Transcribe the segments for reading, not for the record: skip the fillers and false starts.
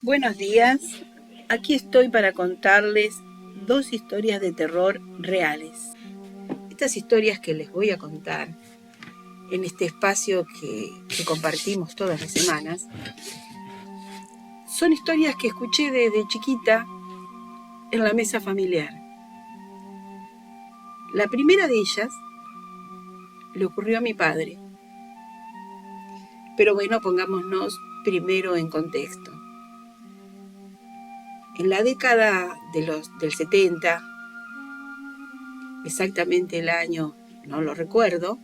Buenos días, aquí estoy para contarles dos historias de terror reales. Estas historias que les voy a contar en este espacio que compartimos todas las semanas son historias que escuché desde chiquita en la mesa familiar. La primera de ellas le ocurrió a mi padre, pero bueno, pongámonos primero en contexto. En la década del 70, exactamente el año no lo recuerdo,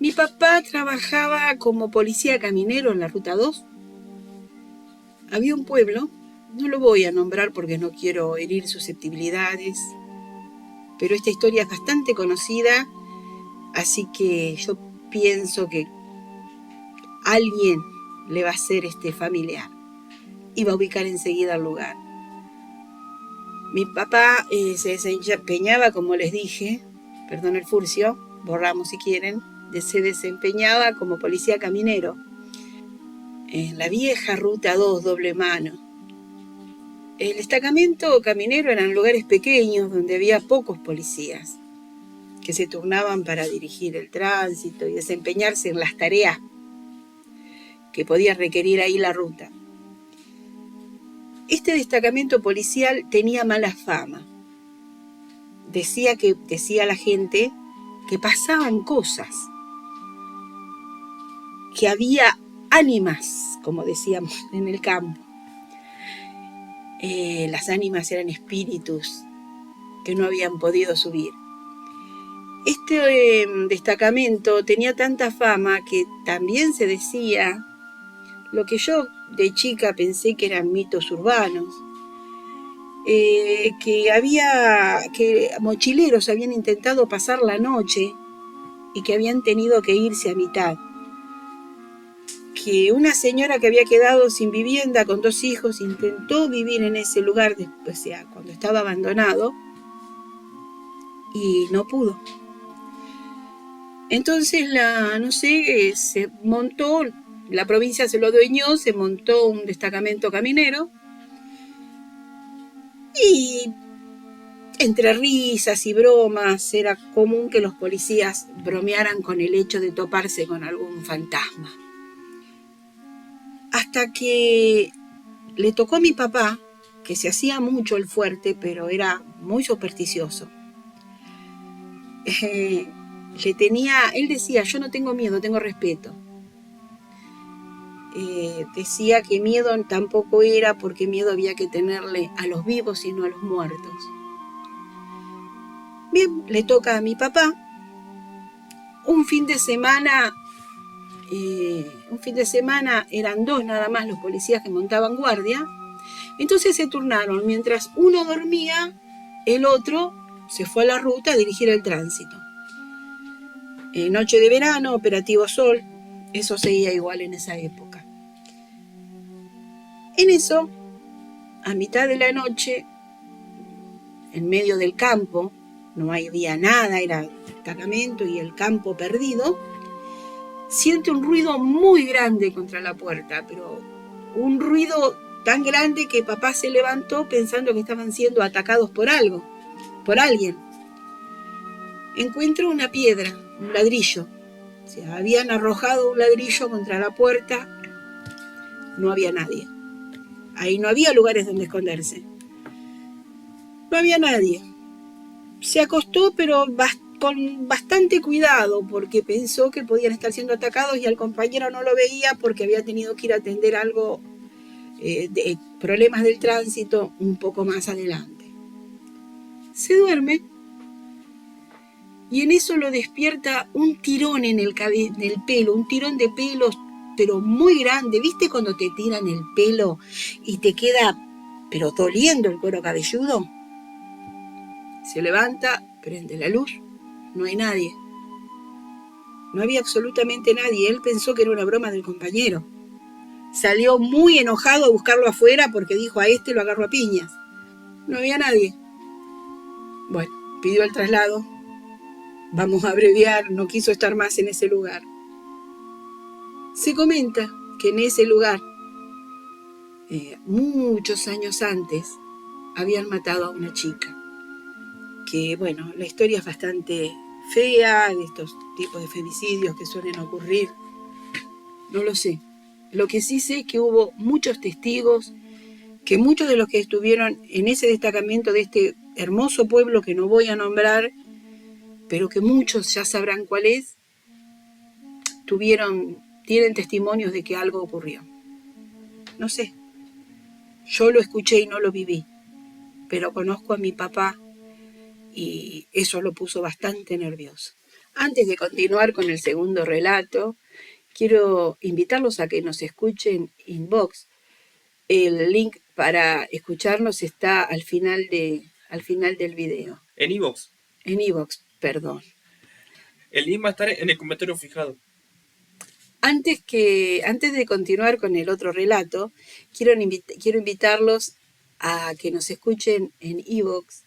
mi papá trabajaba como policía caminero en la Ruta 2. Había un pueblo, no lo voy a nombrar porque no quiero herir susceptibilidades, pero esta historia es bastante conocida, así que yo pienso que alguien le va a ser familiar y va a ubicar enseguida el lugar. Mi papá se desempeñaba, como les dije, perdón el furcio, borramos si quieren, se desempeñaba como policía caminero en la vieja Ruta 2 doble mano. El destacamento caminero eran lugares pequeños donde había pocos policías que se turnaban para dirigir el tránsito y desempeñarse en las tareas que podía requerir ahí la ruta. Este destacamento policial tenía mala fama. Decía la gente que pasaban cosas, que había ánimas, como decíamos en el campo. Las ánimas eran espíritus que no habían podido subir. Este destacamento tenía tanta fama que también se decía lo que yo de chica pensé que eran mitos urbanos, que mochileros habían intentado pasar la noche y que habían tenido que irse a mitad, que una señora que había quedado sin vivienda con 2 hijos intentó vivir en ese lugar, cuando estaba abandonado, y no pudo. Entonces se montó, la provincia se lo adueñó, se montó un destacamento caminero y entre risas y bromas era común que los policías bromearan con el hecho de toparse con algún fantasma. Hasta que le tocó a mi papá, que se hacía mucho el fuerte, pero era muy supersticioso. Él decía, yo no tengo miedo, tengo respeto. Decía que miedo tampoco era, porque miedo había que tenerle a los vivos y no a los muertos. Bien, le toca a mi papá. Un fin de semana eran 2 nada más los policías que montaban guardia. Entonces se turnaron. Mientras uno dormía, el otro se fue a la ruta a dirigir el tránsito. Noche de verano, operativo sol, eso seguía igual en esa época. En eso, a mitad de la noche, en medio del campo, no había nada, era destacamento y el campo perdido, siente un ruido muy grande contra la puerta, pero un ruido tan grande que papá se levantó pensando que estaban siendo atacados por alguien. Encuentro una piedra, un ladrillo. O sea, habían arrojado un ladrillo contra la puerta, no había nadie. Ahí no había lugares donde esconderse. No había nadie. Se acostó, pero con bastante cuidado, porque pensó que podían estar siendo atacados y al compañero no lo veía porque había tenido que ir a atender algo de problemas del tránsito un poco más adelante. Se duerme y en eso lo despierta un tirón en el pelo, un tirón de pelos, pero muy grande. ¿Viste cuando te tiran el pelo y te queda, pero doliendo el cuero cabelludo? Se levanta, prende la luz, no hay nadie. No había absolutamente nadie. Él pensó que era una broma del compañero. Salió muy enojado a buscarlo afuera porque dijo, a este lo agarro a piñas. No había nadie. Bueno, pidió el traslado. Vamos a abreviar, no quiso estar más en ese lugar. Se comenta que en ese lugar muchos años antes, habían matado a una chica. Que bueno, la historia es bastante fea de estos tipos de femicidios que suelen ocurrir. No lo sé. Lo que sí sé es que hubo muchos testigos, que muchos de los que estuvieron en ese destacamento de este hermoso pueblo que no voy a nombrar, pero que muchos ya sabrán cuál es, tienen testimonios de que algo ocurrió. No sé, yo lo escuché y no lo viví, pero conozco a mi papá y eso lo puso bastante nervioso. Antes de continuar con el segundo relato, quiero invitarlos a que nos escuchen inbox. El link para escucharnos está al final del video. En iVoox. En iVoox, perdón. El link va a estar en el comentario fijado. Antes de continuar con el otro relato, quiero invitarlos a que nos escuchen en iVoox.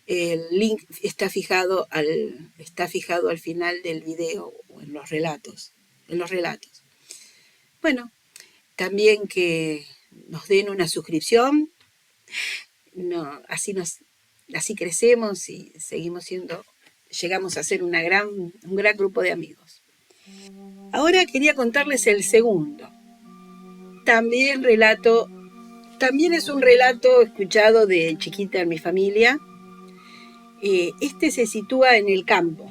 El link está fijado al final del video o en los relatos. Bueno, también que nos den una suscripción. Así crecemos y llegamos a ser un gran grupo de amigos. Ahora quería contarles el segundo. También es un relato escuchado de chiquita en mi familia. Este se sitúa en el campo,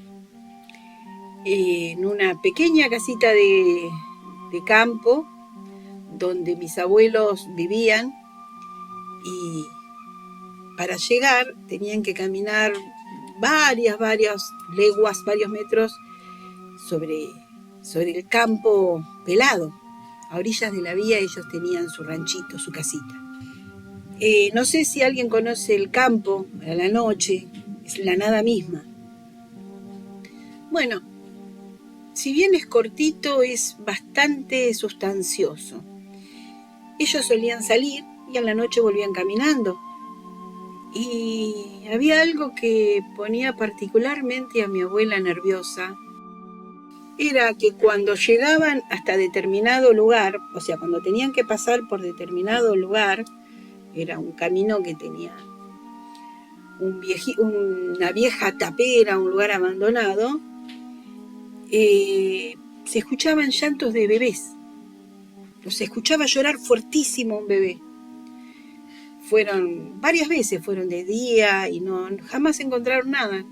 en una pequeña casita de campo donde mis abuelos vivían, y para llegar tenían que caminar varias leguas, varios metros sobre el campo pelado. A orillas de la vía ellos tenían su ranchito, su casita. No sé si alguien conoce el campo a la noche, es la nada misma. Bueno, si bien es cortito, es bastante sustancioso. Ellos solían salir y a la noche volvían caminando. Y había algo que ponía particularmente a mi abuela nerviosa. Era que cuando llegaban hasta determinado lugar, o sea, cuando tenían que pasar por determinado lugar, era un camino que tenía una vieja tapera, un lugar abandonado, se escuchaban llantos de bebés. Se escuchaba llorar fuertísimo un bebé. Varias veces fueron de día y jamás encontraron nada.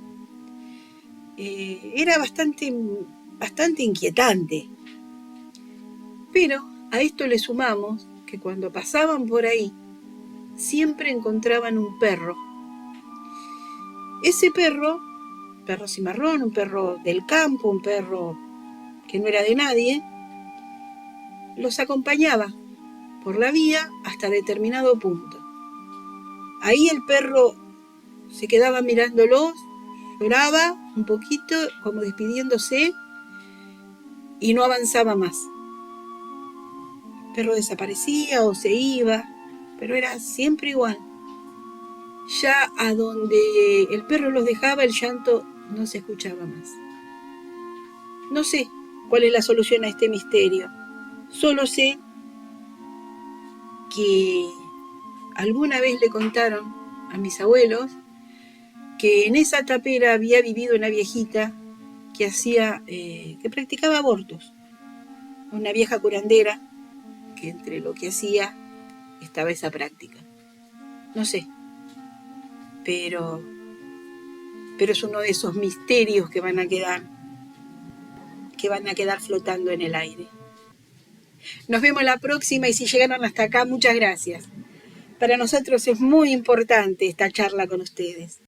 Era bastante inquietante. Pero a esto le sumamos que cuando pasaban por ahí, siempre encontraban un perro. Ese perro cimarrón, un perro del campo, un perro que no era de nadie, los acompañaba por la vía hasta determinado punto. Ahí el perro se quedaba mirándolos, lloraba un poquito, como despidiéndose, y no avanzaba más. El perro desaparecía o se iba, pero era siempre igual. Ya a donde el perro los dejaba, el llanto no se escuchaba más. No sé cuál es la solución a este misterio. Solo sé que alguna vez le contaron a mis abuelos que en esa tapera había vivido una viejita que practicaba abortos. Una vieja curandera que entre lo que hacía estaba esa práctica. No sé, pero es uno de esos misterios que van a quedar flotando en el aire. Nos vemos la próxima, y si llegaron hasta acá, muchas gracias. Para nosotros es muy importante esta charla con ustedes.